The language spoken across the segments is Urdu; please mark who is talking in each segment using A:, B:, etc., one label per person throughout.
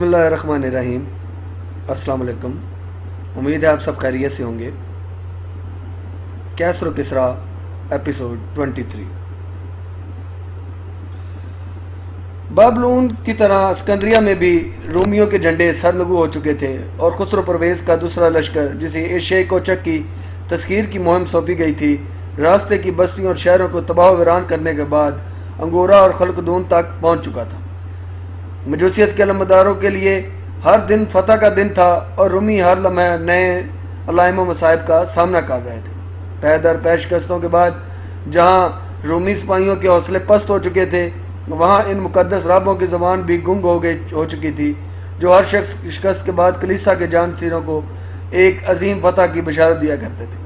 A: بسم اللہ الرحمن الرحیم۔ السلام علیکم، امید ہے آپ سب خیریت سے ہوں گے۔ کیسر و کسریٰ ایپیسوڈ 23۔ بابلون کی طرح اسکندریہ میں بھی رومیوں کے جھنڈے سرنگو ہو چکے تھے، اور خسرو پرویز کا دوسرا لشکر جسے ایشیائی کوچک کی تسخیر کی مہم سونپی گئی تھی، راستے کی بستیوں اور شہروں کو تباہ و ویران کرنے کے بعد انگورا اور خلقدون تک پہنچ چکا تھا۔ مجوسیت کے علمبرداروں کے لیے ہر دن فتح کا دن تھا، اور رومی ہر لمحہ نئے علائم و مصائب کا سامنا کر رہے تھے۔ پے در پے شکستوں کے بعد جہاں رومی سپاہیوں کے حوصلے پست ہو چکے تھے، وہاں ان مقدس رابوں کی زبان بھی گنگ ہو چکی تھی، جو ہر شکست کے بعد کلیسا کے جانشینوں کو ایک عظیم فتح کی بشارت دیا کرتے تھے۔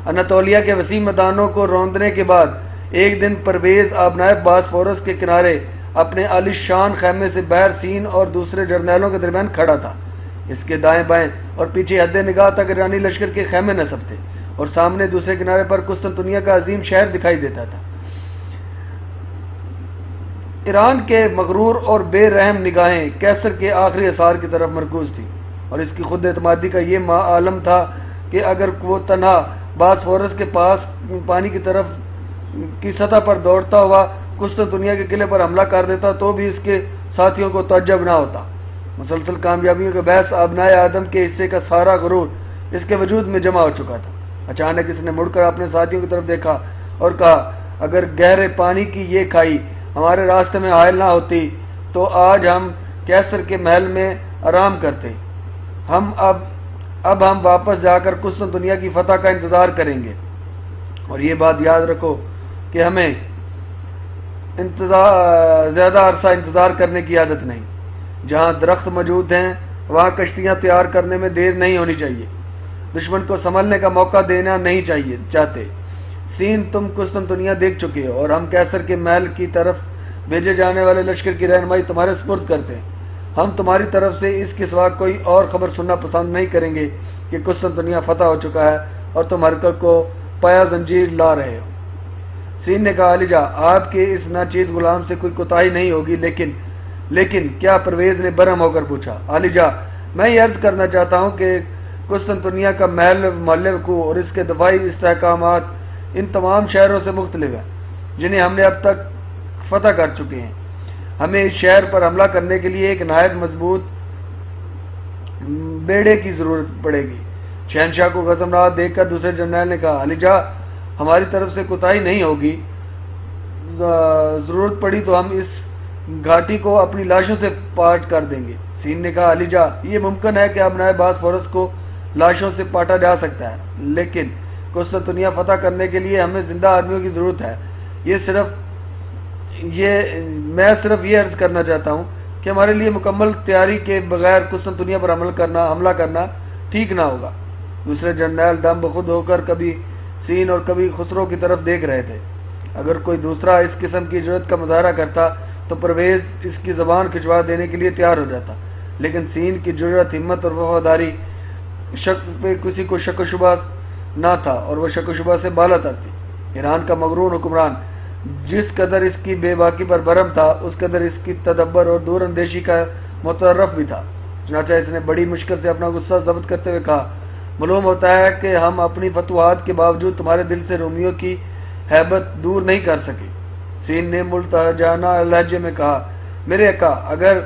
A: اناتولیہ کے وسیع میدانوں کو روندنے کے بعد ایک دن پرویز آبنائے باسفورس کے کنارے اپنے عالی شان خیمے سے بحر سین اور دوسرے جرنیلوں کے درمیان کھڑا تھا۔ اس کے دائیں بائیں اور پیچھے حد نگاہ تک ایرانی لشکر کے خیمے نصب تھے، اور سامنے دوسرے کنارے پر قسطنطنیہ کا عظیم شہر دکھائی دیتا تھا۔ ایران کے مغرور اور بے رحم نگاہیں کیسر کے آخری آثار کی طرف مرکوز تھیں، اور اس کی خود اعتمادی کا یہ عالم تھا کہ اگر وہ تنہا باسفورس کے پاس پانی کی طرف کی سطح پر دوڑتا ہوا قسطنطنیہ کے قلعے پر حملہ کر دیتا تو بھی اس کے ساتھیوں کو تعجب نہ ہوتا۔ مسلسل کامیابیوں کے باعث ابنائے آدم کے حصے کا سارا غرور اس کے وجود میں جمع ہو چکا تھا۔ اچانک اس نے مڑ کر اپنے ساتھیوں کی طرف دیکھا اور کہا، اگر گہرے پانی کی یہ کھائی ہمارے راستے میں حائل نہ ہوتی تو آج ہم کیسر کے محل میں آرام کرتے۔ اب ہم واپس جا کر قسطنطنیہ کی فتح کا انتظار کریں گے، اور یہ بات یاد رکھو کہ ہمیں زیادہ عرصہ انتظار کرنے کی عادت نہیں۔ جہاں درخت موجود ہیں وہاں کشتیاں تیار کرنے میں دیر نہیں ہونی چاہیے۔ دشمن کو سنبھلنے کا موقع دینا نہیں چاہتے۔ سین تم قسطنطنیہ دیکھ چکے ہو، اور ہم کیسر کے محل کی طرف بھیجے جانے والے لشکر کی رہنمائی تمہارے سپرد کرتے ہیں۔ ہم تمہاری طرف سے اس کے سوا کوئی اور خبر سننا پسند نہیں کریں گے کہ قسطنطنیہ فتح ہو چکا ہے اور تم حرکت کو پایا زنجیر لا رہے ہو۔ سین نے کہا، علی جا، آپ کے اس ناچیز غلام سے کوئی کوتاہی نہیں ہوگی، لیکن کیا؟ پرویز نے برہم ہو کر پوچھا۔ علی جا، میں یہ عرض کرنا چاہتا ہوں کہ قسطنطنیہ کا محل وقوع اور اس کے دفاعی استحکامات ان تمام شہروں سے مختلف ہیں جنہیں ہم نے اب تک فتح کر چکے ہیں۔ ہمیں اس شہر پر حملہ کرنے کے لیے ایک نہایت مضبوط بیڑے کی ضرورت پڑے گی۔ شہنشاہ کو غضبناک دیکھ کر دوسرے جرنیل نے کہا، علی جا، ہماری طرف سے کوتاہی نہیں ہوگی، ضرورت پڑی تو ہم اس گھاٹی کو اپنی لاشوں سے پاٹ کر دیں گے۔ سین نے کہا، علی جا، یہ ممکن ہے کہ ابنائے باسفورس کو لاشوں سے پاٹا جا سکتا ہے، لیکن قسطنطنیہ فتح کرنے کے لیے ہمیں زندہ آدمیوں کی ضرورت ہے۔ میں صرف یہ عرض کرنا چاہتا ہوں کہ ہمارے لیے مکمل تیاری کے بغیر قسطنطنیہ پر حملہ کرنا ٹھیک نہ ہوگا۔ دوسرے جرنیل دم بخود ہو کر کبھی سین اور کبھی خسرو کی طرف دیکھ رہے تھے۔ اگر کوئی دوسرا اس قسم کی جرأت کا مظاہرہ کرتا تو پرویز اس کی زبان کھچوا دینے کے لیے تیار ہو جاتا، لیکن سین کی جرأت، ہمت اور وفاداری پہ کسی کو شک و شبہ نہ تھا، اور وہ شک و شبہ سے بالا تر تھی۔ ایران کا مغرور حکمران جس قدر اس کی بے باکی پر برہم تھا، اس قدر اس کی تدبر اور دور اندیشی کا متعارف بھی تھا۔ چنانچہ اس نے بڑی مشکل سے اپنا غصہ ضبط کرتے ہوئے کہا، معلوم ہوتا ہے کہ ہم اپنی فتوحات کے باوجود تمہارے دل سے رومیوں کی ہیبت دور نہیں کر سکے۔ سین نے ملتجانہ لہجے میں کہا، میرے آقا، اگر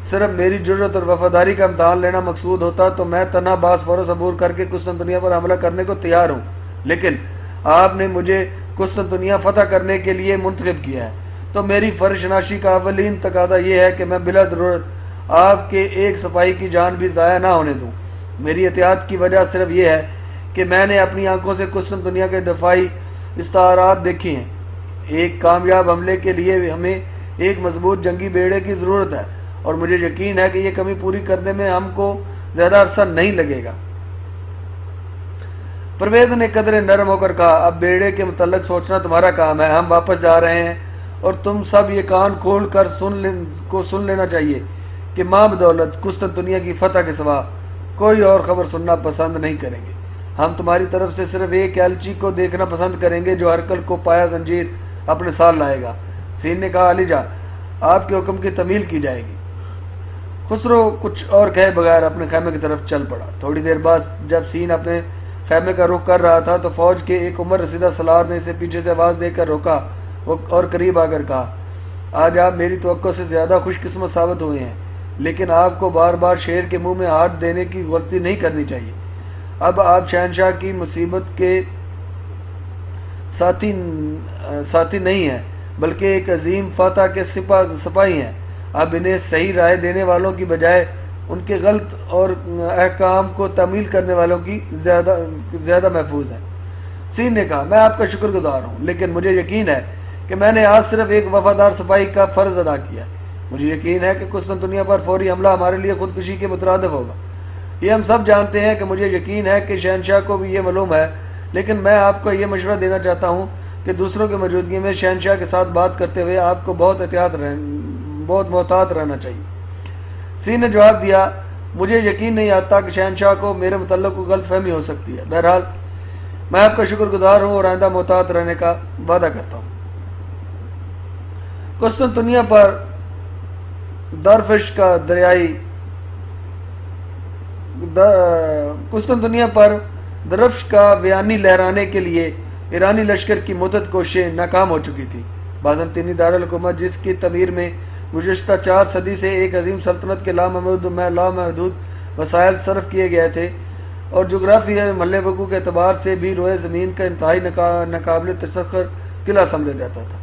A: صرف میری جرأت اور وفاداری کا امتحان لینا مقصود ہوتا تو میں تنہا باسفورس عبور کر کے قسطنطنیہ پر حملہ کرنے کو تیار ہوں، لیکن آپ نے مجھے قسطنطنیہ فتح کرنے کے لیے منتخب کیا ہے، تو میری فرض شناسی کا اولین تقاضا یہ ہے کہ میں بلا ضرورت آپ کے ایک سپاہی کی جان بھی ضائع نہ ہونے دوں۔ میری احتیاط کی وجہ صرف یہ ہے کہ میں نے اپنی آنکھوں سے قسطنطنیہ کے دفاعی استعارات دیکھی ہیں۔ ایک کامیاب حملے کے لیے ہمیں ایک مضبوط جنگی بیڑے کی ضرورت ہے، اور مجھے یقین ہے کہ یہ کمی پوری کرنے میں ہم کو زیادہ عرصہ نہیں لگے گا۔ پرویز نے قدرے نرم ہو کر کہا، اب بیڑے کے متعلق سوچنا تمہارا کام ہے، ہم واپس جا رہے ہیں، اور تم سب یہ کان کھول کر سن لینا چاہیے کہ ماں بدولت قسطنطنیہ کی فتح کے سوا کوئی اور خبر سننا پسند نہیں کریں گے۔ ہم تمہاری طرف سے صرف ایک ایلچی کو دیکھنا پسند کریں گے جو ہرکل کو پایا زنجیر اپنے ساتھ لائے گا۔ سین نے کہا، علی جا، آپ کے حکم کی تعمیل کی جائے گی۔ خسرو کچھ اور کہے بغیر اپنے خیمے کی طرف چل پڑا۔ تھوڑی دیر بعد جب سین اپنے خیمے کا رخ کر رہا تھا تو فوج کے ایک عمر رسیدہ سالار نے اسے پیچھے سے آواز دے کر روکا اور قریب آ کر کہا، آج آپ میری توقع سے زیادہ خوش قسمت ثابت ہوئے ہیں، لیکن آپ کو بار بار شیر کے منہ میں ہاتھ دینے کی غلطی نہیں کرنی چاہیے۔ اب آپ شہنشاہ کی مصیبت کے ساتھی نہیں ہیں بلکہ ایک عظیم فاتح کے سپاہی ہیں۔ اب انہیں صحیح رائے دینے والوں کی بجائے ان کے غلط اور احکام کو تعمیل کرنے والوں کی زیادہ محفوظ ہیں۔ سین نے کہا، میں آپ کا شکر گزار ہوں، لیکن مجھے یقین ہے کہ میں نے آج صرف ایک وفادار سپاہی کا فرض ادا کیا ہے۔ مجھے یقین ہے کہ قسطنطنیہ پر فوری حملہ ہمارے لیے خودکشی کے مترادف ہوگا۔ یہ ہم سب جانتے ہیں کہ مجھے یقین ہے کہ شہنشاہ کو بھی یہ معلوم ہے، لیکن میں آپ کو یہ مشورہ دینا چاہتا ہوں کہ دوسروں کی موجودگی میں شہنشاہ کے ساتھ بات کرتے ہوئے آپ کو بہت محتاط رہنا چاہیے۔ سین نے جواب دیا، مجھے یقین نہیں آتا کہ شہنشاہ کو میرے متعلق کوئی غلط فہمی ہو سکتی ہے۔ بہرحال میں آپ کا شکر گزار ہوں اور آئندہ محتاط رہنے کا وعدہ کرتا ہوں۔ قسطنطنیہ پر درفش کا بیانی لہرانے کے لیے ایرانی لشکر کی متعدد کوششیں ناکام ہو چکی تھی۔ بازنطینی دارالحکومت، جس کی تعمیر میں گزشتہ 4 صدی سے ایک عظیم سلطنت کے لامحدود وسائل صرف کیے گئے تھے، اور جغرافیائی محل وقوع کے اعتبار سے بھی روئے زمین کا انتہائی ناقابل تسخر قلعہ سمجھا جاتا تھا۔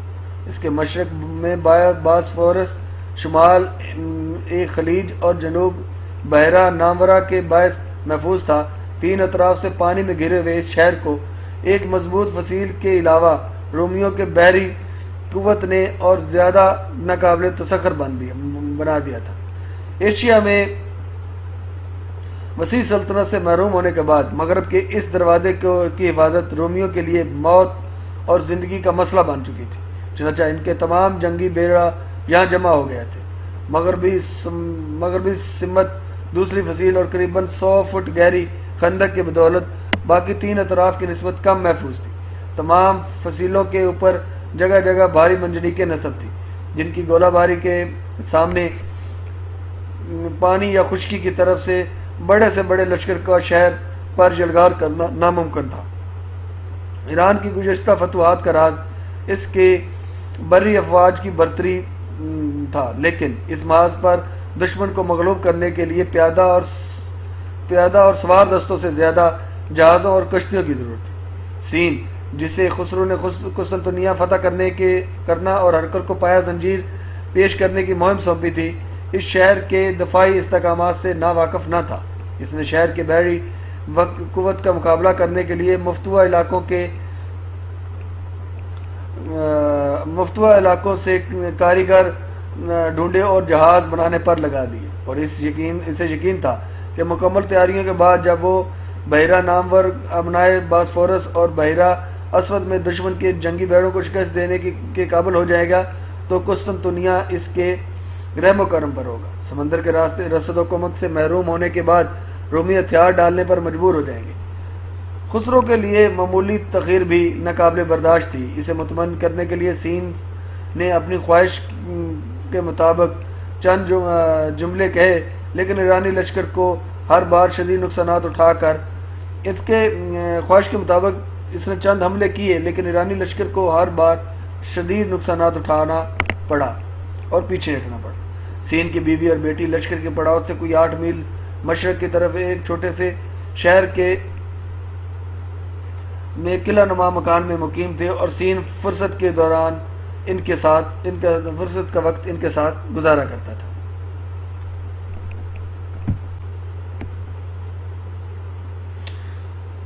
A: اس کے مشرق میں باسفورس، شمال ایک خلیج اور جنوب بحیرہ نامورا کے باعث محفوظ تھا۔ 3 اطراف سے پانی میں گھرے ہوئے اس شہر کو ایک مضبوط فصیل کے علاوہ رومیوں کے بحری قوت نے اور زیادہ ناقابل تسخر بنا دیا تھا۔ ایشیا میں وسیع سلطنت سے محروم ہونے کے بعد مغرب کے اس دروازے کی حفاظت رومیوں کے لیے موت اور زندگی کا مسئلہ بن چکی تھی، چنانچہ ان کے تمام جنگی بیڑا یہاں جمع ہو گئے تھے۔ مغربی سمت دوسری فصیل اور قریباً 100 فٹ گہری خندق کی بدولت باقی 3 اطراف کی نسبت کم محفوظ تھی۔ تمام فصیلوں کے اوپر جگہ جگہ بھاری منجنیقیں نصب تھی، جن کی گولہ باری کے سامنے پانی یا خشکی کی طرف سے بڑے لشکر کا شہر پر یلغار کرنا ناممکن تھا۔ ایران کی گزشتہ فتوحات کا راز اس کے بری افواج کی برتری تھا، لیکن اس محاذ پر دشمن کو مغلوب کرنے کے لیے پیادہ اور سوار دستوں سے زیادہ جہازوں اور کشتیوں کی ضرورت تھی۔ سین، جسے خسرو نے قسطنطنیہ فتح کرنا اور ہرقل کو پایا زنجیر پیش کرنے کی مہم سونپی تھی، اس شہر کے دفاعی استحکامات سے ناواقف نہ تھا۔ اس نے شہر کے بحری قوت کا مقابلہ کرنے کے لیے مفتوحہ علاقوں سے کاریگر ڈھونڈے اور جہاز بنانے پر لگا دیے، اور اسے یقین تھا کہ مکمل تیاریوں کے بعد جب وہ بحیرہ نامور، ابنائے باسفورس اور بحیرہ اسود میں دشمن کے جنگی بیڑوں کو شکست دینے کے قابل ہو جائے گا تو قسطنطنیہ اس کے رحم و کرم پر ہوگا۔ سمندر کے راستے رسد و کمک سے محروم ہونے کے بعد رومی ہتھیار ڈالنے پر مجبور ہو جائیں گے۔ خسرو کے لیے معمولی تاخیر بھی ناقابل برداشت تھی۔ اسے مطمئن کرنے کے لیے سین نے اپنی خواہش کے مطابق چند جملے کہے، لیکن ایرانی لشکر کو ہر بار شدید نقصانات اٹھا کر اس کے خواہش کے مطابق اس نے چند حملے کیے، لیکن ایرانی لشکر کو ہر بار شدید نقصانات اٹھانا پڑا اور پیچھے ہٹنا پڑا۔ سین کی بیوی اور بیٹی لشکر کے پڑاؤ سے کوئی 8 میل مشرق کی طرف ایک چھوٹے سے شہر میں قلعہ نما مکان میں مقیم تھے، اور سین فرصت کا وقت ان کے ساتھ گزارا کرتا تھا۔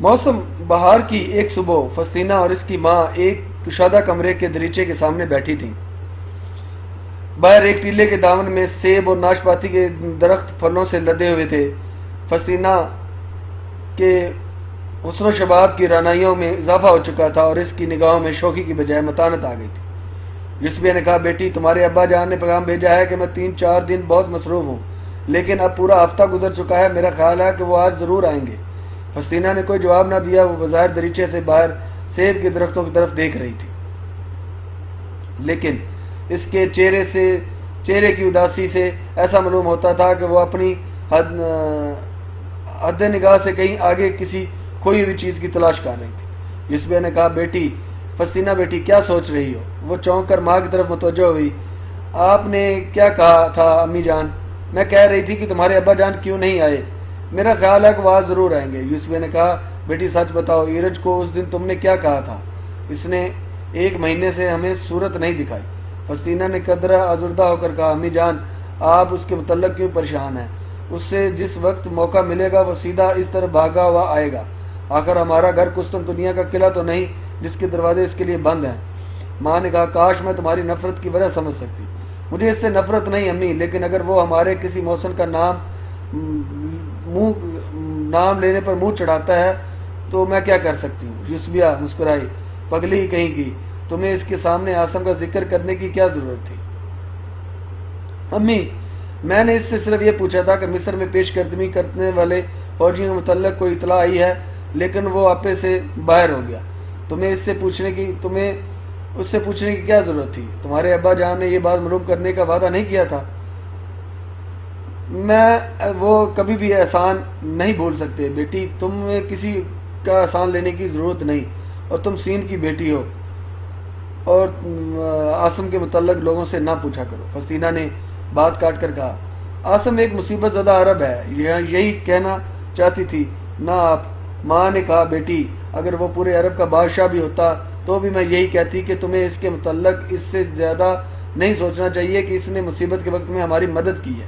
A: موسم بہار کی ایک صبح فسطینہ اور اس کی ماں ایک کشادہ کمرے کے دریچے کے سامنے بیٹھی تھیں۔ باہر ایک ٹیلے کے دامن میں سیب اور ناشپاتی کے درخت پھلوں سے لدے ہوئے تھے۔ فسطینہ کے حسن و شباب کی رعنائیوں میں اضافہ ہو چکا تھا اور اس کی نگاہوں میں شوخی کی بجائے متانت آ گئی تھی۔ یوسفیہ نے کہا، بیٹی، تمہارے ابا جان نے پیغام بھیجا ہے کہ میں 3-4 دن بہت مصروف ہوں، لیکن اب پورا ہفتہ گزر چکا ہے، میرا خیال ہے کہ وہ آج ضرور آئیں گے۔ فسطینہ نے کوئی جواب نہ دیا، وہ بظاہر دریچے سے باہر سیب کے درختوں کی طرف دیکھ رہی تھی، لیکن اس کے چہرے سے چہرے کی اداسی سے ایسا معلوم ہوتا تھا کہ وہ اپنی حد نگاہ سے کہیں آگے کسی کھوئی ہوئی چیز کی تلاش کر رہی تھی۔ یوسفیہ نے کہا، بیٹی فسطینہ بیٹی، کیا سوچ رہی ہو؟ وہ چونک کر ماں کی طرف متوجہ ہوئی۔ آپ نے کیا کہا تھا امی جان؟ میں کہہ رہی تھی کہ تمہارے ابا جان کیوں نہیں آئے؟ میرا خیال ہے کہ وہ آج ضرور آئیں گے۔ یوسفیہ نے کہا، بیٹی سچ بتاؤ، ایرج کو اس دن تم نے کیا کہا تھا؟ اس نے 1 مہینے سے ہمیں صورت نہیں دکھائی۔ فسطینہ نے قدرہ آزردہ ہو کر کہا، امی جان آپ اس کے متعلق کیوں پریشان ہیں؟ اس سے جس وقت موقع ملے گا وہ سیدھا اس طرف بھاگا ہوا آئے گا۔ آخر ہمارا گھر قسطنطنیہ کا قلعہ تو نہیں جس کے دروازے اس کے لیے بند ہیں۔ ماں نے کہا، کاش میں تمہاری نفرت کی وجہ سمجھ سکتی۔ مجھے اس سے نفرت نہیں امی، لیکن اگر وہ ہمارے کسی محسن کا نام لینے پر منہ چڑھاتا ہے تو میں کیا کر سکتی ہوں؟ یوسفیہ مسکرائی، پگلی ہی کہیں گی، تمہیں اس کے سامنے عاصم کا ذکر کرنے کی کیا ضرورت تھی؟ امی میں نے اس سے صرف یہ پوچھا تھا کہ مصر میں پیش قدمی کرنے والے فوجیوں کے متعلق کوئی اطلاع آئی ہے، لیکن وہ آپے سے باہر ہو گیا۔ تمہیں اس سے پوچھنے کی کیا ضرورت تھی؟ تمہارے ابا جان نے یہ بات معلوم کرنے کا وعدہ نہیں کیا تھا؟ وہ کبھی بھی احسان نہیں بھول سکتے بیٹی، تمہیں کسی کا احسان لینے کی ضرورت نہیں، اور تم سین کی بیٹی ہو اور عاصم کے متعلق لوگوں سے نہ پوچھا کرو۔ فسطینہ نے بات کاٹ کر کہا، عاصم ایک مصیبت زدہ عرب ہے، یہی کہنا چاہتی تھی نہ آپ؟ ماں نے کہا، بیٹی اگر وہ پورے عرب کا بادشاہ بھی ہوتا تو بھی میں یہی کہتی کہ تمہیں اس کے متعلق اس سے زیادہ نہیں سوچنا چاہیے کہ اس نے مصیبت کے وقت میں ہماری مدد کی ہے،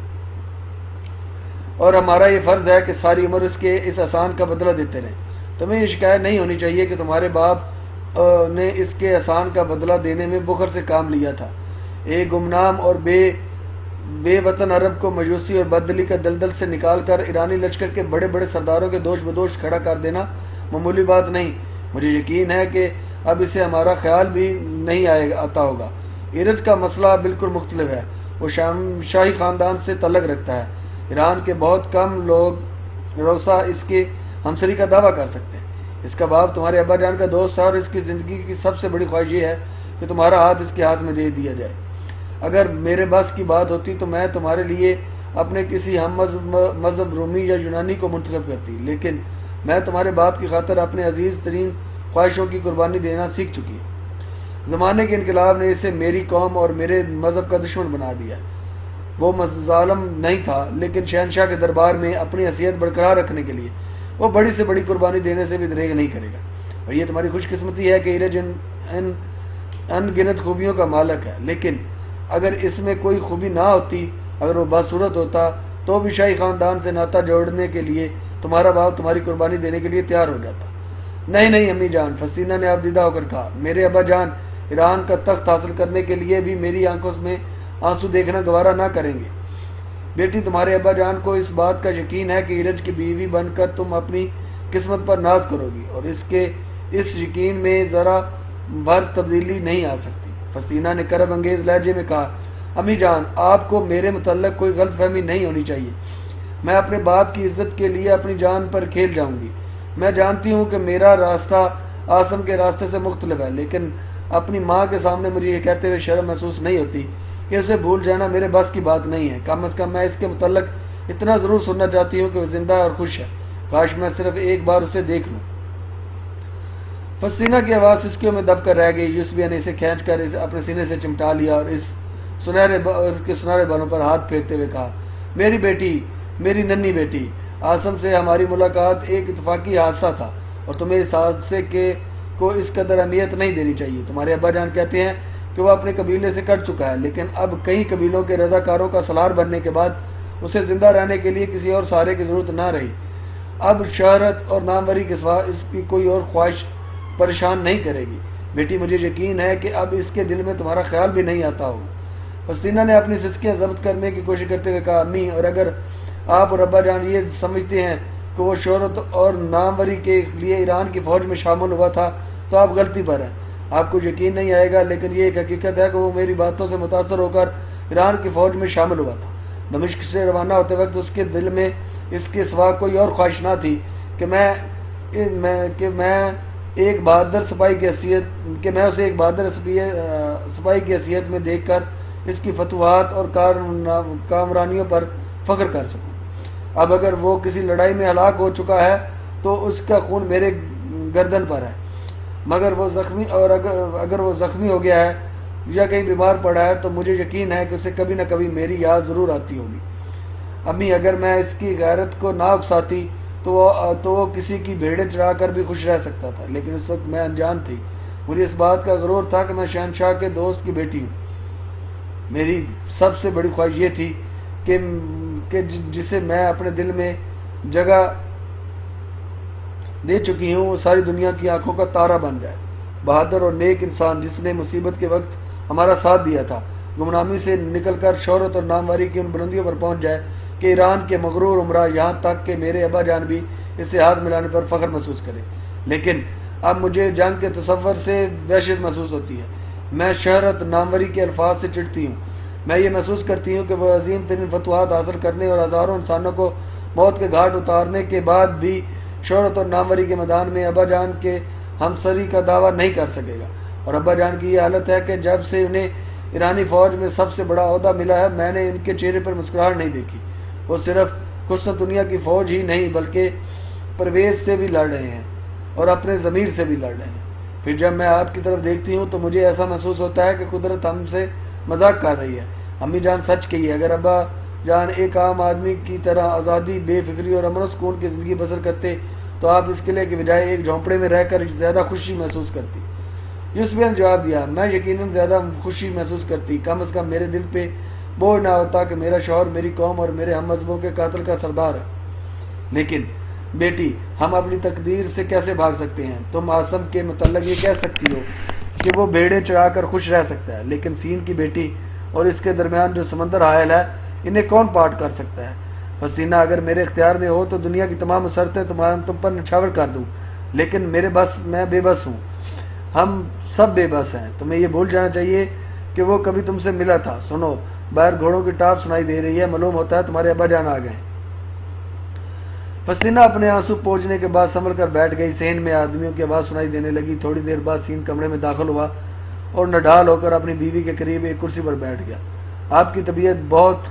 A: اور ہمارا یہ فرض ہے کہ ساری عمر اس کے اس احسان کا بدلہ دیتے رہیں۔ تمہیں یہ شکایت نہیں ہونی چاہیے کہ تمہارے باپ نے اس کے احسان کا بدلہ دینے میں بخل سے کام لیا تھا۔ ایک گمنام اور بے وطن عرب کو مجوسی اور بددلی کا دلدل سے نکال کر ایرانی لشکر کے بڑے بڑے سرداروں کے دوش بدوش کھڑا کر دینا معمولی بات نہیں۔ مجھے یقین ہے کہ اب اسے ہمارا خیال بھی نہیں آتا ہوگا۔ ایرج کا مسئلہ بالکل مختلف ہے، وہ شاہی خاندان سے تعلق رکھتا ہے۔ ایران کے بہت کم لوگ روسا اس کے ہمسری کا دعویٰ کر سکتے ہیں۔ اس کا باپ تمہارے ابا جان کا دوست ہے، اور اس کی زندگی کی سب سے بڑی خواہش یہ ہے کہ تمہارا ہاتھ اس کے ہاتھ میں دے دیا جائے۔ اگر میرے بس کی بات ہوتی تو میں تمہارے لیے اپنے کسی ہم مذہب رومی یا یونانی کو منتخب کرتی، لیکن میں تمہارے باپ کی خاطر اپنے عزیز ترین خواہشوں کی قربانی دینا سیکھ چکی ہوں۔ زمانے کے انقلاب نے اسے میری قوم اور میرے مذہب کا دشمن بنا دیا۔ وہ ظالم نہیں تھا، لیکن شہنشاہ کے دربار میں اپنی حیثیت برقرار رکھنے کے لیے وہ بڑی سے بڑی قربانی دینے سے بھی دریغ نہیں کرے گا۔ اور یہ تمہاری خوش قسمتی ہے کہ ایرج ان گنت خوبیوں کا مالک ہے، لیکن اگر اس میں کوئی خوبی نہ ہوتی، اگر وہ باصورت ہوتا تو بھی شاہی خاندان سے ناطہ جوڑنے کے لیے تمہارا باپ تمہاری قربانی دینے کے لیے تیار ہو جاتا۔ نہیں نہیں امی جان، فسطینہ نے آبدیدہ ہو کر کہا، میرے ابا جان ایران کا تخت حاصل کرنے کے لیے بھی میری آنکھوں میں آنسو دیکھنا گوارا نہ کریں گے۔ بیٹی تمہارے ابا جان کو اس بات کا یقین ہے کہ ایرج کی بیوی بن کر تم اپنی قسمت پر ناز کرو گی، اور اس یقین میں ذرا بھر تبدیلی نہیں آ سکتی۔ فسطینہ نے کرب انگیز لہجے میں کہا، امی جان آپ کو میرے متعلق کوئی غلط فہمی نہیں ہونی چاہیے۔ میں اپنے باپ کی عزت کے لیے اپنی جان پر کھیل جاؤں گی۔ میں جانتی ہوں کہ میرا راستہ عاصم کے راستے سے مختلف ہے، لیکن اپنی ماں کے سامنے مجھے یہ کہتے ہوئے شرم محسوس نہیں ہوتی کہ اسے بھول جانا میرے بس کی بات نہیں ہے۔ کم از کم میں اس کے متعلق اتنا ضرور سننا چاہتی ہوں کہ وہ زندہ اور خوش ہے۔ کاش میں صرف ایک بار اسے دیکھ لوں۔ فسطینہ کی آواز سسکیوں میں دب کر رہ گئی۔ یوسفیہ نے اسے کھینچ کر اپنے سینے سے چمٹا لیا اور اس کے سنہرے بالوں پر ہاتھ پھیرتے ہوئے کہا، میری بیٹی، میری ننھی بیٹی، عاصم سے ہماری ملاقات ایک اتفاقی حادثہ تھا، اور تمہیں اس حادثے کو اس قدر اہمیت نہیں دینی چاہیے۔ تمہارے ابا جان کہتے ہیں کہ وہ اپنے قبیلے سے کٹ چکا ہے، لیکن اب کئی قبیلوں کے رضاکاروں کا سالار بننے کے بعد اسے زندہ رہنے کے لیے کسی اور سہارے کی ضرورت نہ رہی۔ اب شہرت اور ناموری کے سوا اس کی کوئی اور خواہش پریشان نہیں کرے گی۔ بیٹی مجھے یقین ہے کہ اب اس کے دل میں تمہارا خیال بھی نہیں آتا ہوگا۔ فسطینہ نے اپنی سسکیاں ضبط کرنے کی کوشش کرتے ہوئے کہا، امی، اور اگر آپ اور ابا جان یہ سمجھتے ہیں کہ وہ شہرت اور ناموری کے لیے ایران کی فوج میں شامل ہوا تھا تو آپ غلطی پر ہیں۔ آپ کو یقین نہیں آئے گا، لیکن یہ ایک حقیقت ہے کہ وہ میری باتوں سے متاثر ہو کر ایران کی فوج میں شامل ہوا تھا۔ دمشق سے روانہ ہوتے وقت اس کے دل میں اس کے سوا کوئی اور خواہش نہ تھی کہ میں ایک بہادر سپاہی کی حیثیت میں دیکھ کر اس کی فتوحات اور کامرانیوں پر فخر کر سکوں۔ اب اگر وہ کسی لڑائی میں ہلاک ہو چکا ہے تو اس کا خون میرے گردن پر ہے، مگر وہ زخمی اور اگر وہ زخمی ہو گیا ہے یا کہیں بیمار پڑا ہے تو مجھے یقین ہے کہ اسے کبھی نہ کبھی میری یاد ضرور آتی ہوگی۔ امی اگر میں اس کی غیرت کو نہ اکساتی تو وہ کسی کی بھیڑیں چرا کر بھی خوش رہ سکتا تھا، لیکن اس وقت میں انجان تھی۔ مجھے اس بات کا غرور تھا کہ میں شہنشاہ کے دوست کی بیٹی ہوں۔ میری سب سے بڑی خواہش یہ تھی کہ جسے میں اپنے دل میں جگہ دے چکی ہوں وہ ساری دنیا کی آنکھوں کا تارا بن جائے، بہادر اور نیک انسان جس نے مصیبت کے وقت ہمارا ساتھ دیا تھا، گمنامی سے نکل کر شہرت اور نامواری کی ان بلندیوں پر پہنچ جائے کہ ایران کے مغرور عمرہ یہاں تک کہ میرے ابا جان بھی اس سے ہاتھ ملانے پر فخر محسوس کرے۔ لیکن اب مجھے جنگ کے تصور سے وحشت محسوس ہوتی ہے۔ میں شہرت ناموری کے الفاظ سے چڑھتی ہوں۔ میں یہ محسوس کرتی ہوں کہ وہ عظیم ترین فتوحات حاصل کرنے اور ہزاروں انسانوں کو موت کے گھاٹ اتارنے کے بعد بھی شہرت اور ناموری کے میدان میں ابا جان کے ہمسری کا دعویٰ نہیں کر سکے گا۔ اور ابا جان کی یہ حالت ہے کہ جب سے انہیں ایرانی فوج میں سب سے بڑا عہدہ ملا ہے میں نے ان کے چہرے پر مسکراہٹ نہیں دیکھی۔ وہ صرف قسطنطنیہ کی فوج ہی نہیں بلکہ پرویز سے بھی لڑ رہے ہیں اور اپنے ضمیر سے بھی لڑ رہے ہیں۔ پھر جب میں آپ کی طرف دیکھتی ہوں تو مجھے ایسا محسوس ہوتا ہے کہ قدرت ہم سے مذاق کر رہی ہے۔ امی جان سچ کہی ہے، اگر ابا جان ایک عام آدمی کی طرح آزادی، بے فکری اور امن و سکون کی زندگی بسر کرتے تو آپ اس قلعے کے بجائے ایک جھونپڑے میں رہ کر زیادہ خوشی محسوس کرتی۔ یوسفیہ نے جواب دیا، میں یقیناً زیادہ خوشی محسوس کرتی، کم از کم میرے دل پہ بوجھ نہ ہوتا کہ میرا شوہر میری قوم اور میرے ہم مذہبوں کے قاتل کا سردار ہے۔ لیکن بیٹی، ہم اپنی تقدیر سے کیسے بھاگ سکتے ہیں؟ تم عاصم کے متعلق یہ کہہ سکتی ہو کہ وہ بھیڑیں چڑھا کر خوش رہ سکتا ہے، لیکن سین کی بیٹی اور اس کے درمیان جو سمندر حائل ہے انہیں کون پاٹ کر سکتا ہے؟ حسینہ، اگر میرے اختیار میں ہو تو دنیا کی تمام مسرتیں تم پر نچھاور کر دوں، لیکن میں بے بس ہوں۔ ہم سب بے بس ہیں۔ تمہیں یہ بھول جانا چاہیے کہ وہ کبھی تم سے ملا تھا۔ سنو، باہر گھوڑوں کی ٹاپ سنائی دے رہی ہے، معلوم ہوتا ہے تمہارے ابا جان آ گئے۔ حسینہ اپنے آنسو پوجنے کے بعد سنبھل کر بیٹھ گئی۔ صحن میں آدمیوں کی آواز سنائی دینے لگی۔ تھوڑی دیر بعد سین کمرے میں داخل ہوا اور نڈال ہو کر اپنی بیوی کے قریب ایک کرسی پر بیٹھ گیا۔ آپ کی طبیعت بہت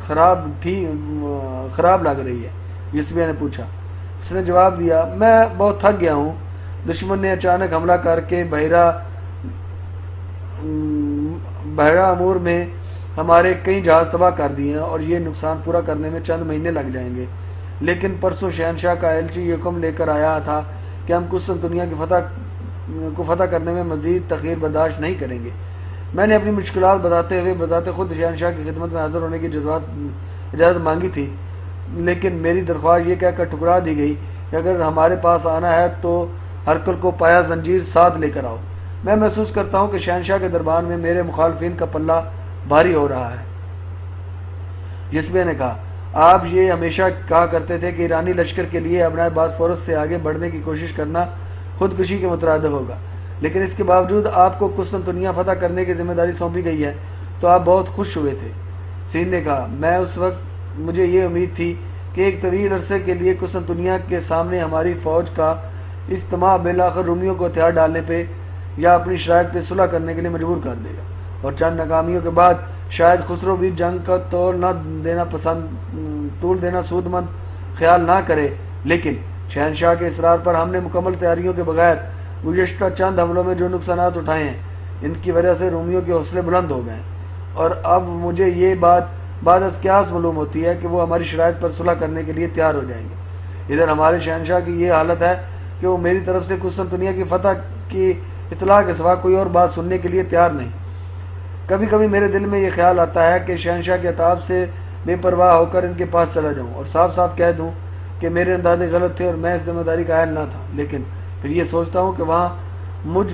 A: خراب لگ رہی ہے، یوسفیہ نے پوچھا۔ اس نے جواب دیا، میں بہت تھک گیا ہوں۔ دشمن نے اچانک حملہ کر کے بحیرہ امور میں ہمارے کئی جہاز تباہ کر دیے ہیں اور یہ نقصان پورا کرنے میں چند مہینے لگ جائیں گے۔ لیکن پرسوں شہنشاہ کا ایلچی یہ حکم لے کر آیا تھا کہ ہم قسطنطنیہ کی فتح کرنے میں مزید تاخیر برداشت نہیں کریں گے۔ میں نے اپنی مشکلات بتاتے ہوئے بذات خود شہنشاہ کی خدمت میں حاضر ہونے کی اجازت مانگی تھی، لیکن میری درخواست یہ کہہ کر ٹھکرا دی گئی کہ اگر ہمارے پاس آنا ہے تو ہرکل کو پایا زنجیر ساتھ لے کر آؤ۔ میں محسوس کرتا ہوں کہ شہنشاہ کے دربار میں میرے مخالفین کا پلہ بھاری ہو رہا ہے۔ یوسفیہ نے کہا، آپ یہ ہمیشہ کہا کرتے تھے کہ ایرانی لشکر کے لیے ابنائے باسفورس سے آگے بڑھنے کی کوشش کرنا خودکشی کے مترادف ہوگا، لیکن اس کے باوجود آپ کو قسطنطنیہ فتح کرنے کی ذمہ داری سونپی گئی ہے تو آپ بہت خوش ہوئے تھے۔ سین نے کہا، میں اس وقت مجھے یہ امید تھی کہ ایک طویل عرصے کے لیے قسطنطنیہ کے سامنے ہماری فوج کا اجتماع بالآخر رومیوں کو ہتھیار ڈالنے پہ یا اپنی شرائط پہ صلح کرنے کے لیے مجبور کر دے گا، اور چند ناکامیوں کے بعد شاید خسرو بھی جنگ کا طول دینا سود مند خیال نہ کرے۔ لیکن شہنشاہ کے اصرار پر ہم نے مکمل تیاریوں کے بغیر گزشتہ چند حملوں میں جو نقصانات اٹھائے ہیں ان کی وجہ سے رومیوں کے حوصلے بلند ہو گئے ہیں، اور اب مجھے یہ بات بعد از قیاس معلوم ہوتی ہے کہ وہ ہماری شرائط پر صلح کرنے کے لیے تیار ہو جائیں گے۔ ادھر ہمارے شہنشاہ کی یہ حالت ہے کہ وہ میری طرف سے قسطنطنیہ کی فتح کی اطلاع کے سوا کوئی اور بات سننے کے لیے تیار نہیں۔ کبھی کبھی میرے دل میں یہ خیال آتا ہے کہ شہنشاہ کے عتاب سے بے پرواہ ہو کر ان کے پاس چلا جاؤں اور صاف صاف کہہ دوں کہ میرے اندازے غلط تھے اور میں اس ذمہ داری کا اہل نہ تھا، لیکن پھر یہ سوچتا ہوں کہ وہاں مجھ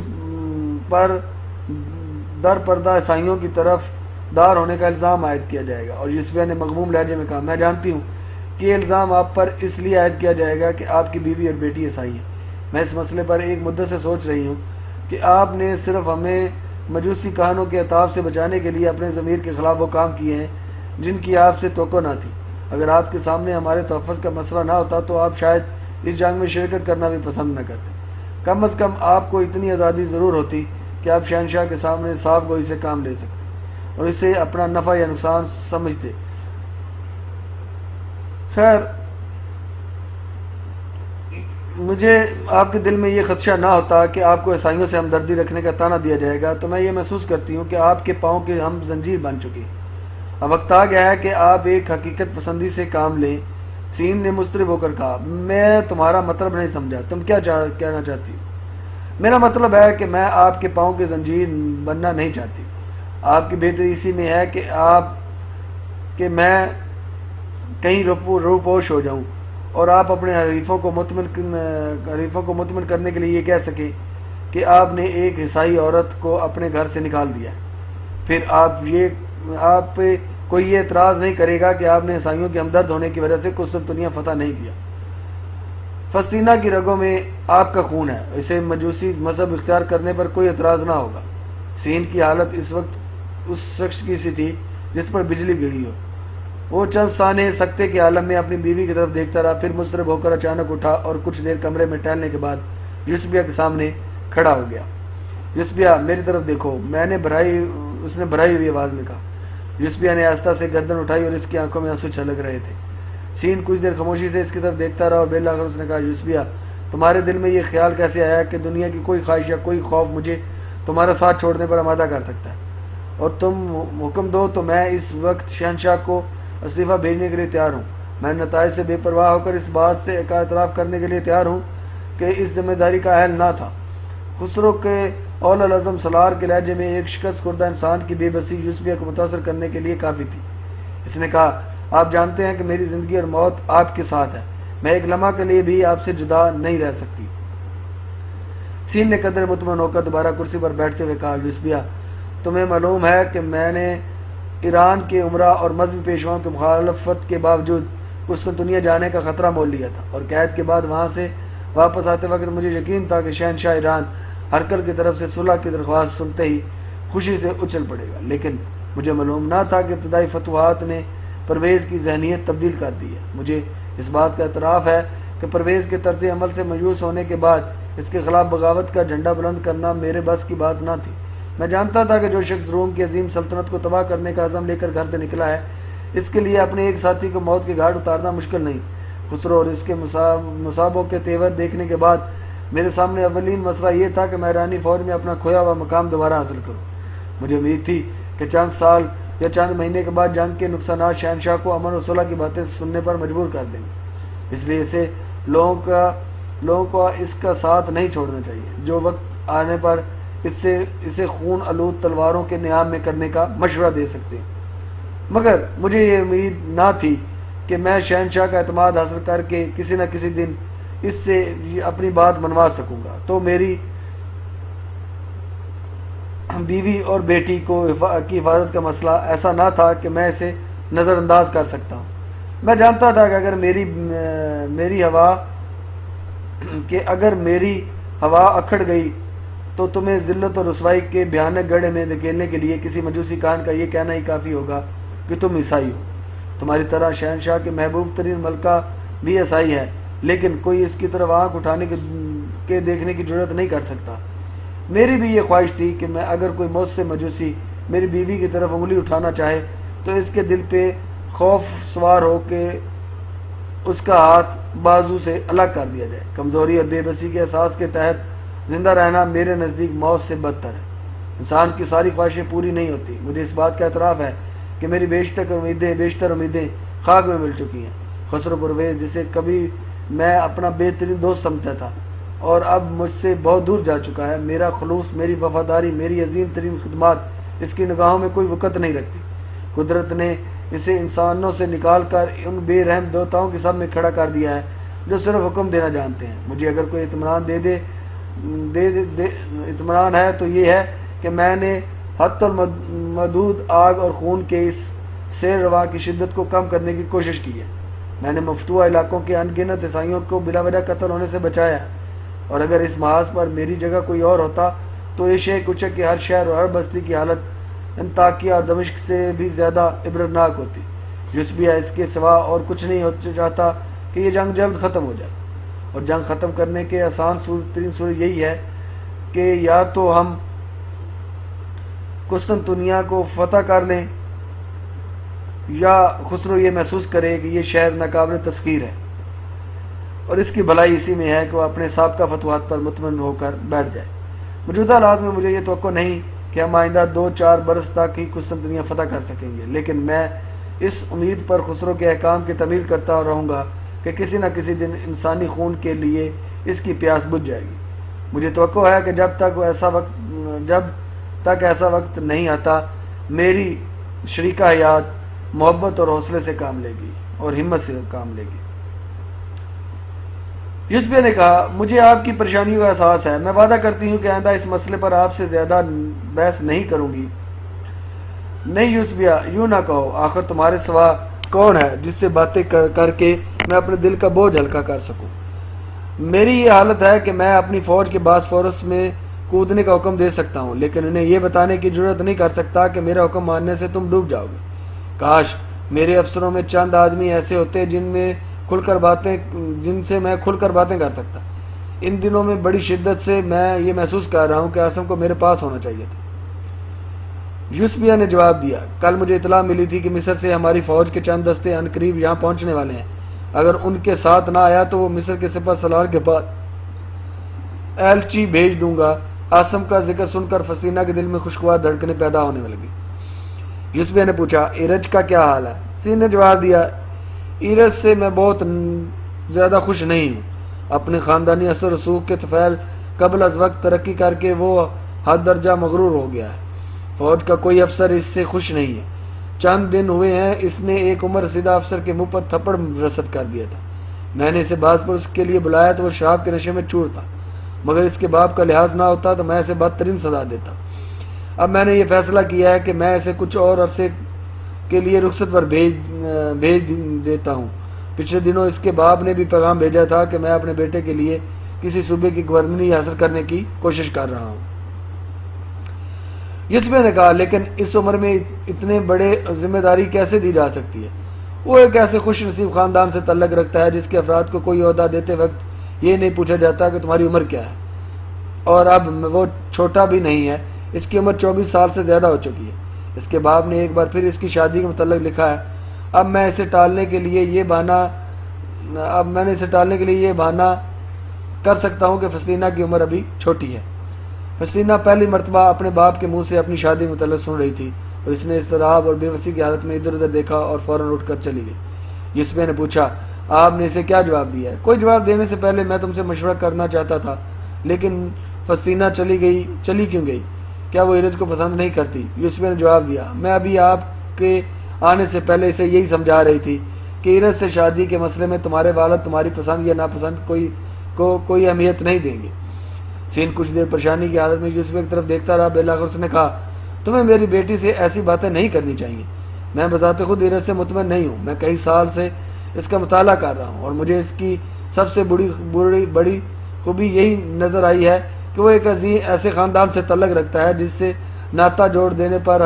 A: پر در پردہ عیسائیوں کی طرف دار ہونے کا الزام عائد کیا جائے گا۔ اور یوسفیہ نے مغموم لہجے میں کہا، میں جانتی ہوں کہ یہ الزام آپ پر اس لیے عائد کیا جائے گا کہ آپ کی بیوی اور بیٹی عیسائی ہیں۔ میں اس مسئلے پر ایک مدت سے سوچ رہی ہوں کہ آپ نے صرف ہمیں مجوسی کہانوں کے عطاب سے بچانے کے لیے اپنے ضمیر کے خلاف وہ کام کیے ہیں جن کی آپ سے توقع نہ تھی۔ اگر آپ کے سامنے ہمارے تحفظ کا مسئلہ نہ ہوتا تو آپ شاید اس جنگ میں شرکت کرنا بھی پسند نہ کرتے۔ کم از کم آپ کو اتنی آزادی ضرور ہوتی کہ آپ شہنشاہ کے سامنے صاف گوئی سے کام لے سکتے۔ اور اسے اپنا نفع یا نقصان سمجھتے۔ خیر، مجھے آپ کے دل میں یہ خدشہ نہ ہوتا کہ آپ کو عیسائیوں سے ہمدردی رکھنے کا طعنہ دیا جائے گا، تو میں یہ محسوس کرتی ہوں کہ آپ کے پاؤں کی ہم زنجیر بن چکی۔ اب وقت آ گیا ہے کہ آپ ایک حقیقت پسندی سے کام لیں۔ سین نے مضطرب ہو کر کہا، میں تمہارا مطلب نہیں سمجھا، تم کیا کہنا چاہتی ہو؟ میرا مطلب ہے کہ میں آپ کے پاؤں کی زنجیر بننا نہیں چاہتی۔ آپ کی بہتری اسی میں ہے کہ میں کہیں روپوش ہو جاؤں اور آپ اپنے حریفوں کو مطمئن کرنے کے لیے یہ کہہ سکیں کہ آپ نے ایک عیسائی عورت کو اپنے گھر سے نکال دیا ہے۔ پھر آپ پہ کوئی یہ اعتراض نہیں کرے گا کہ آپ نے عیسائیوں کے ہمدرد ہونے کی وجہ سے قسطنطنیہ فتح نہیں کیا۔ فلسطینہ کی رگوں میں آپ کا خون ہے، اسے مجوسی مذہب اختیار کرنے پر کوئی اعتراض نہ ہوگا۔ سین کی حالت اس وقت اس شخص کی سی تھی جس پر بجلی گری ہو۔ وہ چند ثانیے سکتے کے عالم میں اپنی بیوی کی طرف دیکھتا رہا، پھر مضطرب ہو کر اچانک اٹھا اور کچھ دیر کمرے میں ٹہلنے کے بعد یوسفیہ کے سامنے کھڑا ہو گیا۔ یوسفیہ، میری طرف دیکھو، اس نے بھرائی ہوئی آواز میں کہا۔ یوسفیہ نے آہستہ سے گردن اٹھائی اور اس کی آنکھوں میں آنسو چھلک رہے تھے۔ سین کچھ دیر خاموشی سے اس کی طرف دیکھتا رہا اور بالآخر اس نے کہا، یوسفیہ، تمہارے دل میں یہ خیال کیسے آیا کہ دنیا کی کوئی خواہش یا کوئی خوف مجھے تمہارا ساتھ چھوڑنے پر آمادہ کر سکتا ہے؟ اور تم حکم دو تو میں اس وقت شہنشاہ کو استعفیٰ بھیجنے کے لیے تیار ہوں۔ میں نتائج سے بے پرواہ ہو کر اس بات سے اعتراف کرنے کے لیے تیار ہوں کہ اس ذمہ داری کا اہل نہ تھا۔ خسرو کے اول العظم سالار کے لہجے میں ایک شکست خوردہ انسان کی بے بسی یوسفیہ کو متاثر کرنے کے لیے کافی تھی۔ اس نے کہا، آپ جانتے ہیں کہ میری زندگی اور موت آپ کے ساتھ ہے، میں ایک لمحہ کے لیے بھی آپ سے جدا نہیں رہ سکتی۔ سین نے قدر مطمئن ہو کر دوبارہ کرسی پر بیٹھتے ہوئے کہا، یوسفیہ، تمہیں معلوم ہے کہ میں نے ایران کے عمرا اور مذہبی پیشواؤں کی مخالفت کے باوجود قسطنطنیہ جانے کا خطرہ مول لیا تھا، اور قید کے بعد وہاں سے واپس آتے وقت مجھے یقین تھا کہ شہنشاہ ایران ہرکل کی طرف سے صلح کی درخواست سنتے ہی خوشی سے اچھل پڑے گا، لیکن مجھے معلوم نہ تھا کہ ابتدائی فتوحات نے پرویز کی ذہنیت تبدیل کر دی ہے۔ مجھے اس بات کا اعتراف ہے کہ پرویز کے طرز عمل سے مایوس ہونے کے بعد اس کے خلاف بغاوت کا جھنڈا بلند کرنا میرے بس کی بات نہ تھی۔ میں جانتا تھا کہ جو شخص روم کی عظیم سلطنت کو تباہ کرنے کا عزم لے کر گھر سے نکلا ہے، اس کے لیے اپنے ایک ساتھی کو موت کے گھاٹ اتارنا مشکل نہیں۔ خسرو اور اس کے مصابوں کے تیور دیکھنے کے بعد میرے سامنے اولین مسئلہ یہ تھا کہ میں ایرانی فوج میں اپنا کھویا ہوا مقام دوبارہ حاصل کروں۔ مجھے امید تھی کہ چند سال یا چند مہینے کے بعد جنگ کے نقصانات شہنشاہ کو امن و صلح کی باتیں سننے پر مجبور کر دیں گے، اس لیے اسے لوگوں کو اس کا ساتھ نہیں چھوڑنا چاہیے جو وقت آنے پر اسے خون آلود تلواروں کے نیام میں کرنے کا مشورہ دے سکتے ہیں۔ مگر مجھے یہ امید نہ تھی کہ میں شہنشاہ کا اعتماد حاصل کر کے کسی نہ کسی دن اس سے اپنی بات منوا سکوں گا، تو میری بیوی اور بیٹی کی حفاظت کا مسئلہ ایسا نہ تھا کہ میں اسے نظر انداز کر سکتا ہوں۔ میں جانتا تھا کہ اگر میری ہوا اکھڑ گئی تو تمہیں ذلت اور رسوائی کے بھیانک گڑھے میں دھکیلنے کے لیے کسی مجوسی کہان کا یہ کہنا ہی کافی ہوگا کہ تم عیسائی ہو۔ تمہاری طرح شہنشاہ کے محبوب ترین ملکہ بھی عیسائی ہے، لیکن کوئی اس کی طرف آنکھ اٹھانے کے دیکھنے کی جرات نہیں کر سکتا۔ میری بھی یہ خواہش تھی کہ میں اگر کوئی مجھ سے مجوسی میری بیوی کی طرف انگلی اٹھانا چاہے تو اس کے دل پہ خوف سوار ہو کے اس کا ہاتھ بازو سے الگ کر دیا جائے۔ کمزوری اور بے بسی کے احساس کے تحت زندہ رہنا میرے نزدیک موت سے بدتر ہے۔ انسان کی ساری خواہشیں پوری نہیں ہوتی۔ مجھے اس بات کا اعتراف ہے کہ میری بیشتر امیدیں خاک میں مل چکی ہیں۔ خسرو پرویز، جسے کبھی میں اپنا بہترین دوست سمجھتا تھا اور اب مجھ سے بہت دور جا چکا ہے، میرا خلوص، میری وفاداری، میری عظیم ترین خدمات اس کی نگاہوں میں کوئی وقت نہیں رکھتی۔ قدرت نے اسے انسانوں سے نکال کر ان بے رحم دیوتاؤں کے سب میں کھڑا کر دیا ہے جو صرف حکم دینا جانتے ہیں۔ مجھے اگر کوئی اطمینان ہے تو یہ ہے کہ میں نے حتی المحدود آگ اور خون کے اس سیر روا کی شدت کو کم کرنے کی کوشش کی ہے۔ میں نے مفتوحہ علاقوں کے ان گنت عیسائیوں کو بلا وجہ قتل ہونے سے بچایا ہے، اور اگر اس محاذ پر میری جگہ کوئی اور ہوتا تو ایشیا کچک کے ہر شہر اور ہر بستی کی حالت انطاکیہ اور دمشق سے بھی زیادہ عبرتناک ہوتی۔ یوسفیہ اس کے سوا اور کچھ نہیں چاہتا کہ یہ جنگ جلد ختم ہو جائے، اور جنگ ختم کرنے کے آسان ترین صورت یہی ہے کہ یا تو ہم قسطنطنیہ کو فتح کر لیں، یا خسرو یہ محسوس کرے کہ یہ شہر ناقابل تسخیر ہے اور اس کی بھلائی اسی میں ہے کہ وہ اپنے سابقہ فتوحات پر مطمئن ہو کر بیٹھ جائے۔ موجودہ حالات میں مجھے یہ توقع نہیں کہ ہم آئندہ 2-4 برس تک ہی قسطنطنیہ فتح کر سکیں گے، لیکن میں اس امید پر خسرو کے احکام کی تعمیل کرتا رہوں گا کہ کسی نہ کسی دن انسانی خون کے لیے اس کی پیاس بجھ جائے گی۔ مجھے توقع ہے کہ جب تک ایسا وقت نہیں آتا، میری شریکہ حیات محبت اور حوصلے سے کام لے گی اور ہمت سے کام لے گی۔ یوسفیہ نے کہا، مجھے آپ کی پریشانیوں کا احساس ہے، میں وعدہ کرتی ہوں کہ آئندہ اس مسئلے پر آپ سے زیادہ بحث نہیں کروں گی۔ نہیں یوسفیہ، یوں نہ کہو، آخر تمہارے سوا کون ہے جس سے باتیں کر کے میں اپنے دل کا بوجھ ہلکا کر سکوں؟ میری یہ حالت ہے کہ میں اپنی فوج کے باس فورس میں کودنے کا حکم دے سکتا ہوں، لیکن انہیں یہ بتانے کی جرات نہیں کر سکتا کہ میرا حکم ماننے سے تم ڈوب جاؤ گے۔ کاش میرے افسروں میں چند آدمی ایسے ہوتے جن سے میں کھل کر باتیں کر سکتا۔ ان دنوں میں بڑی شدت سے میں یہ محسوس کر رہا ہوں کہ عاصم کو میرے پاس ہونا چاہیے تھا۔ یوسفیہ نے جواب دیا، کل مجھے اطلاع ملی تھی کہ مصر سے ہماری فوج کے چند دستے عنقریب یہاں پہنچنے والے ہیں۔ اگر ان کے ساتھ نہ آیا تو وہ مصر کے سپہ سالار کے بعد ایلچی بھیج دوں گا۔ عاصم کا ذکر سن کر فسینہ کے دل میں خوشگوار دھڑکنیں پیدا ہونے لگی۔ یوسفیہ نے پوچھا، ایرج کا کیا حال ہے؟ سین نے جواب دیا، ایرج سے میں بہت زیادہ خوش نہیں ہوں۔ اپنے خاندانی اثر رسوخ کے طفیل قبل از وقت ترقی کر کے وہ حد درجہ مغرور ہو گیا ہے۔ فوج کا کوئی افسر اس سے خوش نہیں ہے۔ چند دن ہوئے ہیں اس نے ایک عمر رسیدہ افسر کے منہ پر تھپڑ رسد کر دیا تھا۔ میں نے اسے باز پر اس کے لیے بلایا تو وہ شراب کے نشے میں چور تھا، مگر اس کے باپ کا لحاظ نہ ہوتا تو میں اسے بدترین سزا دیتا۔ اب میں نے یہ فیصلہ کیا ہے کہ میں اسے کچھ اور عرصے کے لیے رخصت پر بھیج دیتا ہوں۔ پچھلے دنوں اس کے باپ نے بھی پیغام بھیجا تھا کہ میں اپنے بیٹے کے لیے کسی صوبے کی گورنری حاصل کرنے کی کوشش کر رہا ہوں۔ یوسفیہ نے کہا، لیکن اس عمر میں اتنے بڑے ذمہ داری کیسے دی جا سکتی ہے؟ وہ ایک ایسے خوش نصیب خاندان سے تعلق رکھتا ہے جس کے افراد کو کوئی عہدہ دیتے وقت یہ نہیں پوچھا جاتا کہ تمہاری عمر کیا ہے، اور اب وہ چھوٹا بھی نہیں ہے، اس کی عمر 24 سال سے زیادہ ہو چکی ہے۔ اس کے باپ نے ایک بار پھر اس کی شادی کے متعلق لکھا ہے۔ اب میں اسے ٹالنے کے لیے یہ بہانہ کر سکتا ہوں کہ فسینہ کی عمر ابھی چھوٹی ہے۔ فسینہ پہلی مرتبہ اپنے باپ کے منہ سے اپنی شادی کے متعلق سن رہی تھی، اور اس نے اضطراب اور بے بسی کی حالت میں ادھر ادھر دیکھا اور فوراً اٹھ کر چلی گئی۔ یوسفیہ نے پوچھا، آپ نے اسے کیا جواب دیا ہے؟ کوئی جواب دینے سے پہلے میں تم سے مشورہ کرنا چاہتا تھا، لیکن فسینہ چلی کیوں گئی؟ کیا وہ ایرج کو پسند نہیں کرتی؟ یوسفیہ نے جواب دیا، میں ابھی آپ کے آنے سے پہلے اسے یہی سمجھا رہی تھی کہ ایرج سے شادی کے مسئلے میں تمہارے والد تمہاری پسند یا ناپسند کوئی اہمیت نہیں دیں گے۔ سین کچھ دیر پریشانی کی حالت میں یوسفیہ کی طرف دیکھتا رہا۔ بالآخر اس نے کہا، تمہیں میری بیٹی سے ایسی باتیں نہیں کرنی چاہیے۔ میں بذات خود ایرج سے مطمئن نہیں ہوں۔ میں کئی سال سے اس کا مطالعہ کر رہا ہوں اور مجھے اس کی سب سے بڑی خوبی یہی نظر آئی ہے کہ وہ ایک عظیم ایسے خاندان سے تعلق رکھتا ہے جس سے ناطہ جوڑ دینے پر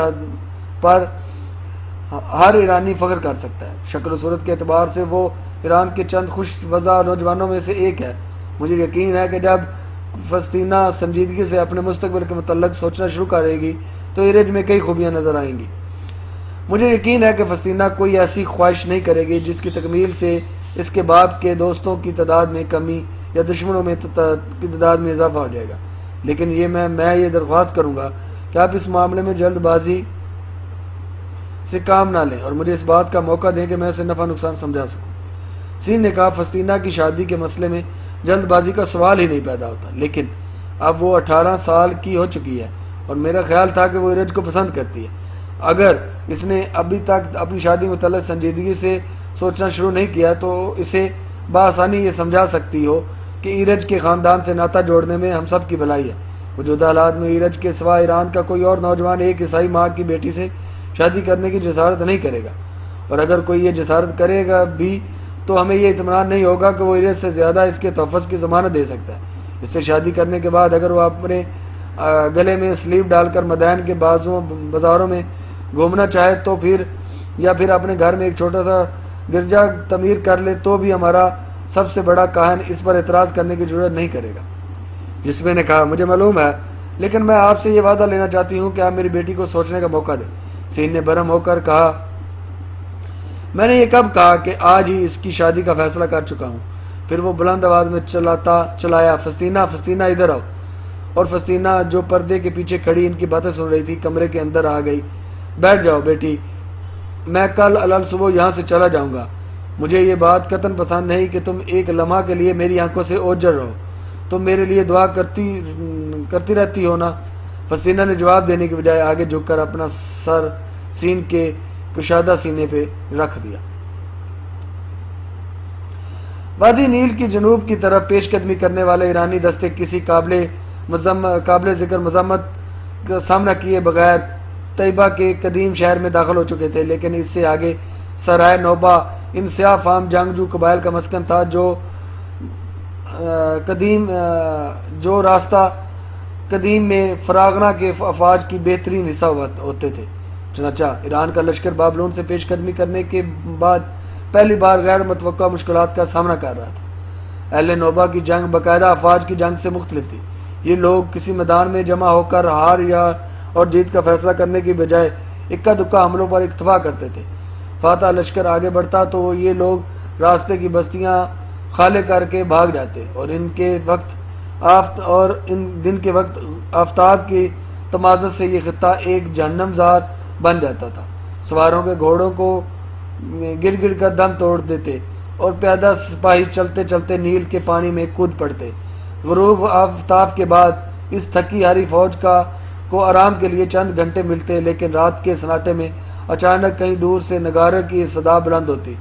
A: ہر ایرانی فخر کر سکتا ہے۔ شکل و صورت کے اعتبار سے وہ ایران کے چند خوش وضع نوجوانوں میں سے ایک ہے۔ مجھے یقین ہے کہ جب فسطینہ سنجیدگی سے اپنے مستقبل کے متعلق سوچنا شروع کرے گی تو ایرج میں کئی خوبیاں نظر آئیں گی۔ مجھے یقین ہے کہ فسطینہ کوئی ایسی خواہش نہیں کرے گی جس کی تکمیل سے اس کے باپ کے دوستوں کی تعداد میں کمی یا دشمنوں کی تعداد میں اضافہ ہو جائے گا، لیکن میں یہ درخواست کروں گا کہ آپ اس معاملے میں جلد بازی سے کام نہ لیں اور مجھے اس بات کا موقع دیں کہ میں اسے نفع نقصان سمجھا سکوں۔ سین نے کہا، فسطینہ کی شادی کے مسئلے میں جلد بازی کا سوال ہی نہیں پیدا ہوتا، لیکن اب وہ 18 سال کی ہو چکی ہے اور میرا خیال تھا کہ وہ ایرج کو پسند کرتی ہے۔ اگر اس نے ابھی تک اپنی شادی متعلق سنجیدگی سے سوچنا شروع نہیں کیا تو اسے بآسانی یہ سمجھا سکتی ہو کہ ایرج کے خاندان سے ناطہ جوڑنے میں ہم سب کی بھلائی ہے۔ موجودہ حالات میں ایرج کے سوا ایران کا کوئی اور نوجوان ایک عیسائی ماں کی بیٹی سے شادی کرنے کی جسارت نہیں کرے گا، اور اگر کوئی یہ جسارت کرے گا بھی تو ہمیں یہ اطمینان نہیں ہوگا کہ وہ ایرج سے زیادہ اس کے تحفظ کی ضمانت دے سکتا ہے۔ اس سے شادی کرنے کے بعد اگر وہ اپنے گلے میں سلیو ڈال کر مدائن کے بازاروں میں گھومنا چاہے تو پھر اپنے گھر میں ایک چھوٹا سا گرجا تعمیر کر لے تو بھی ہمارا سب سے بڑا کاہن اس پر اعتراض کرنے کی ضرورت نہیں کرے گا۔ یوسفیہ نے کہا، مجھے معلوم ہے لیکن میں آپ سے یہ وعدہ لینا چاہتی ہوں کہ آپ میری بیٹی کو سوچنے کا موقع دیں۔ سین نے برہم ہو کر کہا، میں نے یہ کب کہا کہ آج ہی اس کی شادی کا فیصلہ کر چکا ہوں؟ پھر وہ بلند آواز میں چلایا، فسطینہ فسطینہ ادھر آؤ۔ اور فسطینہ جو پردے کے پیچھے کھڑی ان کی باتیں سن رہی تھی کمرے کے اندر آ گئی۔ بیٹھ جاؤ بیٹی، میں کل علل صبح یہاں سے چلا جاؤں گا۔ مجھے یہ بات قطعاً پسند نہیں کہ تم ایک لمحہ کے لیے میری آنکھوں سے اوجھل رہو۔ تم میرے لیے دعا کرتی رہتی ہو نا؟ فسطینہ نے جواب دینے کی بجائے آگے جھک کر اپنا سر سین کے کشادہ سینے پہ رکھ دیا۔ وادی نیل کی جنوب کی طرف پیش قدمی کرنے والے ایرانی دستے کسی قابل ذکر مذمت کا سامنا کیے بغیر طیبہ کے قدیم شہر میں داخل ہو چکے تھے، لیکن اس سے آگے سرائے نوبہ ان سیاہ فام جنگجو قبائل کا مسکن تھا جو راستہ قدیم میں فراغنہ کے افواج کی بہترین حصہ ہوتے تھے۔ چنانچہ ایران کا لشکر بابلون سے پیش قدمی کرنے کے بعد پہلی بار غیر متوقع مشکلات کا سامنا کر رہا تھا۔ اہل نوبہ کی جنگ باقاعدہ افواج کی جنگ سے مختلف تھی۔ یہ لوگ کسی میدان میں جمع ہو کر ہار اور جیت کا فیصلہ کرنے کی بجائے اکا دکا حملوں پر اکتفا کرتے تھے۔ فاتح لشکر آگے بڑھتا تو یہ لوگ راستے کی بستیاں خالے کر کے بھاگ جاتے اور ان دن کے وقت آفتاب کی تمازت سے یہ خطہ ایک جہنم زار بن جاتا تھا۔ سواروں کے گھوڑوں کو گر گر کر دم توڑ دیتے اور پیادہ سپاہی چلتے چلتے نیل کے پانی میں کود پڑتے۔ غروب آفتاب کے بعد اس تھکی ہاری فوج کو آرام کے لیے چند گھنٹے ملتے، لیکن رات کے سناٹے میں اچانک کہیں دور سے نگارے کی صدا بلند ہوتی۔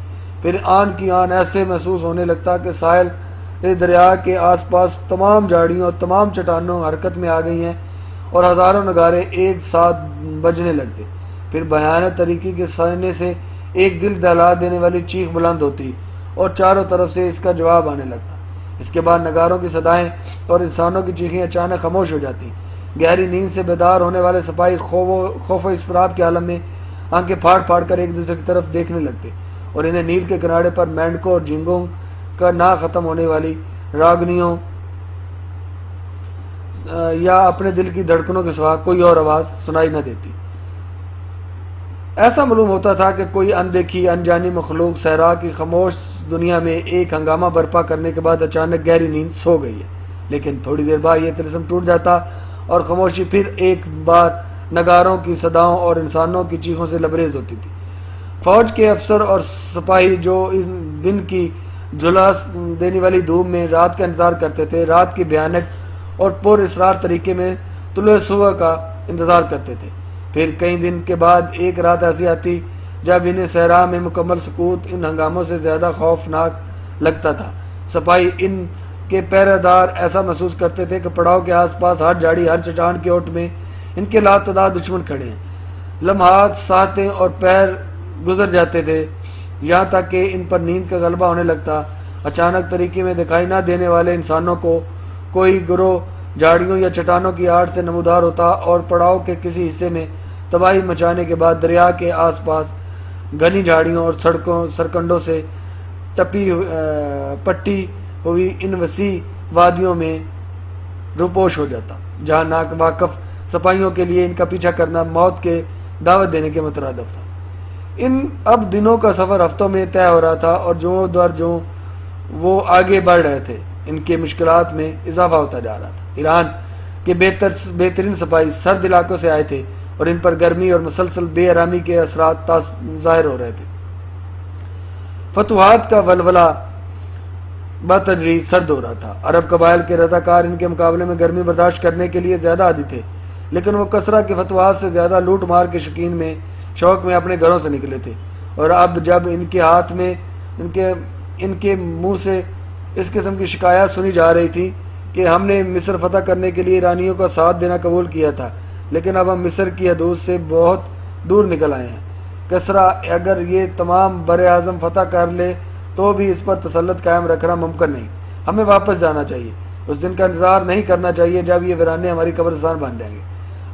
A: پھر آن کی آن ایسے محسوس ہونے لگتا کہ ساحل دریا کے آس پاس تمام جھاڑیوں اور تمام چٹانوں حرکت میں آ گئی ہیں اور ہزاروں نگارے ایک ساتھ بجنے لگتے۔ پھر بھیانک طریقے کے سینے سے ایک دل دہلا دینے والی چیخ بلند ہوتی اور چاروں طرف سے اس کا جواب آنے لگتا۔ اس کے بعد نگاروں کی صدائیں اور انسانوں کی چیخیں اچانک خاموش ہو جاتی۔ گہری نیند سے بیدار ہونے والے سپاہی خوف و اضطراب کے عالم میں آنکھیں پھاڑ پھاڑ کر ایک دوسرے کی طرف دیکھنے لگتے اور انہیں نیل کے کنارے پر مینڈکوں اور جھینگوں کا نہ ختم ہونے والی راگنیوں یا اپنے دل کی دھڑکنوں کے سوا کوئی اور آواز سنائی نہ دیتی۔ ایسا معلوم ہوتا تھا کہ کوئی اندیکھی انجانی مخلوق صحرا کی خاموش دنیا میں ایک ہنگامہ برپا کرنے کے بعد اچانک گہری نیند سو گئی ہے، لیکن تھوڑی دیر بعد یہ طلسم ٹوٹ جاتا اور خاموشی پھر ایک بار نگاروں کی صداؤں اور انسانوں کی چیخوں سے لبریز ہوتی تھی۔ فوج کے افسر اور سپاہی جو اس دن کی جھلاس دینے والی دھوپ میں رات کا انتظار کرتے تھے، رات کی بھیانک اور پر اسرار طریقے میں طلوع صبح کا انتظار کرتے تھے۔ پھر کئی دن کے بعد ایک رات ایسی آتی جب انہیں صحرا میں مکمل سکوت ان ہنگاموں سے زیادہ خوفناک لگتا تھا۔ سپاہی ان کے پہرہ دار ایسا محسوس کرتے تھے کہ پڑاؤ کے آس پاس ہر جھاڑی ہر چٹان کے اوٹ میں ان کے لاتعداد دشمن کھڑے ہیں۔ لمحات ساعتیں اور پیر گزر جاتے تھے، یہاں تک کہ ان پر نیند کا غلبہ ہونے لگتا۔ اچانک طریقے میں دکھائی نہ دینے والے انسانوں کو کوئی گروہ جھاڑیوں یا چٹانوں کی آڑ سے نمودار ہوتا اور پڑاؤ کے کسی حصے میں تباہی مچانے کے بعد دریا کے آس پاس گھنی جھاڑیوں اور سرکنڈوں سے پٹی ہوئی ان وسیع وادیوں میں روپوش ہو جاتا، جہاں ناواقف سپاہیوں کے لیے ان کا پیچھا کرنا موت کے دعوت دینے کے مترادف تھا۔ ان اب دنوں کا سفر ہفتوں میں طے ہو رہا تھا اور جو در جو وہ آگے بڑھ رہے تھے ان کے مشکلات میں اضافہ ہوتا جا رہا تھا۔ ایران کے بہترین سپاہی سرد علاقوں سے آئے تھے اور ان پر گرمی اور مسلسل بے آرامی کے اثرات ظاہر ہو رہے تھے۔ فتوحات کا ولولہ بتدریج سرد ہو رہا تھا۔ عرب قبائل کے رضاکار ان کے مقابلے میں گرمی برداشت کرنے کے لیے زیادہ عادی تھے، لیکن وہ کسرا کے فتوحات سے زیادہ لوٹ مار کے شوق میں اپنے گھروں سے نکلے تھے، اور اب جب ان کے ہاتھ میں ان کے منہ سے اس قسم کی شکایات سنی جا رہی تھی کہ ہم نے مصر فتح کرنے کے لیے ایرانیوں کا ساتھ دینا قبول کیا تھا، لیکن اب ہم مصر کی حدود سے بہت دور نکل آئے ہیں۔ کسرا اگر یہ تمام بر اعظم فتح کر لے تو بھی اس پر تسلط قائم رکھنا ممکن نہیں۔ ہمیں واپس جانا چاہیے، اس دن کا انتظار نہیں کرنا چاہیے جب یہ ویرانے ہماری قبرستان بن جائیں گے۔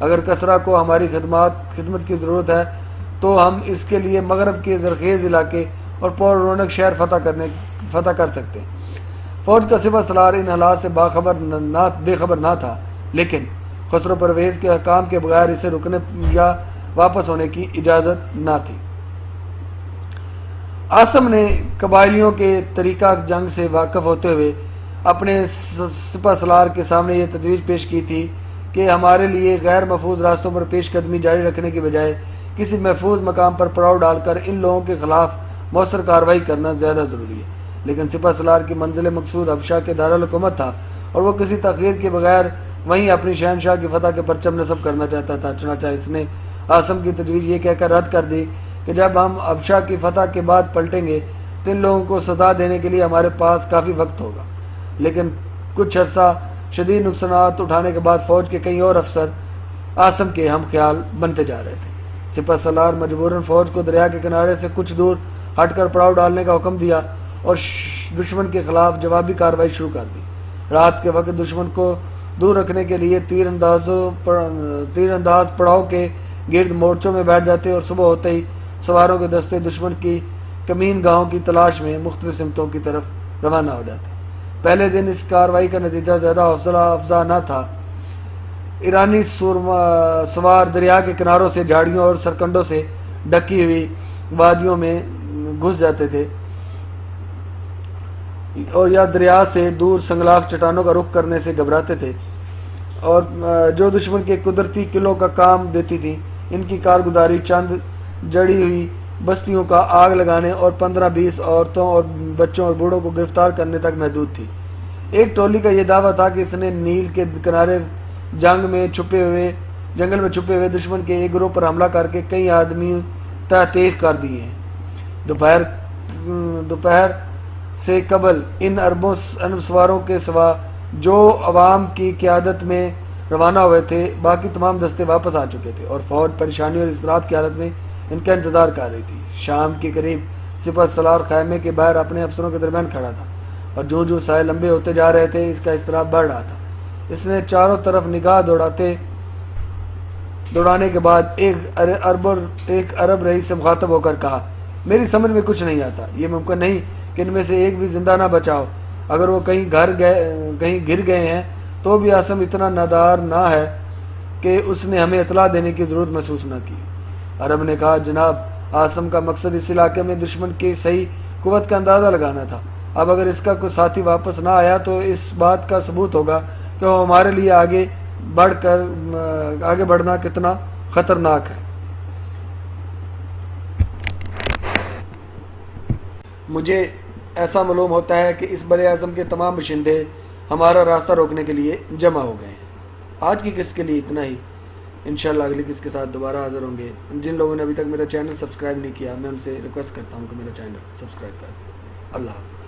A: اگر کسرا کو ہماری خدمت کی ضرورت ہے تو ہم اس کے لیے مغرب کے زرخیز علاقے اور پر رونق شہر فتح کر سکتے ہیں۔ فوج کا سپہ سالار ان حالات سے بے خبر نہ تھا، لیکن خسرو پرویز کے حکام کے بغیر اسے رکنے یا واپس ہونے کی اجازت نہ تھی۔ عاصم نے قبائلیوں کے طریقہ جنگ سے واقف ہوتے ہوئے اپنے سپہ سالار کے سامنے یہ تجویز پیش کی تھی کہ ہمارے لیے غیر محفوظ راستوں پر پیش قدمی جاری رکھنے کے بجائے کسی محفوظ مقام پر پڑاؤ ڈال کر ان لوگوں کے خلاف مؤثر کارروائی کرنا زیادہ ضروری ہے، لیکن سپہ سالار کی منزل مقصود حبشہ کے دارالحکومت تھا اور وہ کسی تاخیر کے بغیر وہیں اپنی شہنشاہ کی فتح کے پرچم نصب کرنا چاہتا تھا۔ چنانچہ اس نے عاصم کی تجویز یہ کہہ کر رد کر دی کہ جب ہم حبشہ کی فتح کے بعد پلٹیں گے تو ان لوگوں کو سزا دینے کے لیے ہمارے پاس کافی وقت ہوگا، لیکن کچھ عرصہ شدید نقصانات اٹھانے کے بعد فوج کے کئی اور افسر عاصم کے ہم خیال بنتے جا رہے تھے۔ سپہ سالار مجبوراً فوج کو دریا کے کنارے سے کچھ دور ہٹ کر پڑاؤ ڈالنے کا حکم دیا اور دشمن کے خلاف جوابی کارروائی شروع کر دی۔ رات کے وقت دشمن کو دور رکھنے کے لیے تیر انداز پڑاؤ کے گرد مورچوں میں بیٹھ جاتے اور صبح ہوتے ہی سواروں کے دستے دشمن کی کمین گاہوں کی تلاش میں مختلف سمتوں کی طرف روانہ ہو جاتے۔ پہلے دن اس کارروائی کا نتیجہ زیادہ حوصلہ افزا نہ تھا۔ ایرانی سوار دریا کے کناروں سے جھاڑیوں اور سرکنڈوں سے ڈھکی ہوئی وادیوں میں گھس جاتے تھے اور یا دریا سے دور سنگلاخ چٹانوں کا رخ کرنے سے گھبراتے تھے، اور جو دشمن کے قدرتی قلعوں کا کام دیتی تھی۔ ان کی کارگزاری چند جڑی ہوئی بستیوں کا آگ لگانے اور 15-20 عورتوں اور بچوں اور بوڑھوں کو گرفتار کرنے تک محدود تھی۔ ایک ٹولی کا یہ دعویٰ تھا کہ اس نے نیل کے کنارے جنگل میں چھپے ہوئے دشمن کے ایک گروہ پر حملہ کر کے کئی آدمی تحقیق کر دیے ہیں۔ دوپہر سے قبل ان اربوں سواروں کے سوا جو عوام کی قیادت میں روانہ ہوئے تھے، باقی تمام دستے واپس آ چکے تھے اور فوج پریشانی اور اضطراب کی حالت میں ان کا انتظار کر رہی تھی۔ شام کے قریب سپہ سالار خیمے کے باہر اپنے افسروں کے درمیان کھڑا تھا اور جو سائے لمبے ہوتے جا رہے تھے اس کا اضطراب بڑھ رہا تھا۔ اس نے چاروں طرف نگاہ دوڑانے کے بعد ایک عرب رئیس سے مخاطب ہو کر کہا، میری سمجھ میں کچھ نہیں آتا، یہ ممکن نہیں کہ ان میں سے ایک بھی زندہ نہ بچا ہو۔ اگر وہ کہیں گر گئے ہیں تو بھی عاصم اتنا نادار نہ ہے کہ اس نے ہمیں اطلاع دینے کی ضرورت محسوس نہ کی۔ عرب نے کہا، جناب، عاصم کا مقصد اس علاقے میں دشمن کی صحیح قوت کا اندازہ لگانا تھا۔ اب اگر اس کا کوئی ساتھی واپس نہ آیا تو اس بات کا ثبوت ہوگا کہ وہ ہمارے لیے آگے بڑھنا کتنا خطرناک ہے۔ مجھے ایسا معلوم ہوتا ہے کہ اس بر اعظم کے تمام باشندے ہمارا راستہ روکنے کے لیے جمع ہو گئے ہیں۔ آج کی قسط کے لیے اتنا ہی، انشاءاللہ اگلی قسط کے ساتھ دوبارہ حاضر ہوں گے۔ جن لوگوں نے ابھی تک میرا چینل سبسکرائب نہیں کیا، میں ان سے ریکویسٹ کرتا ہوں کہ میرا چینل سبسکرائب کریں۔ اللہ حافظ۔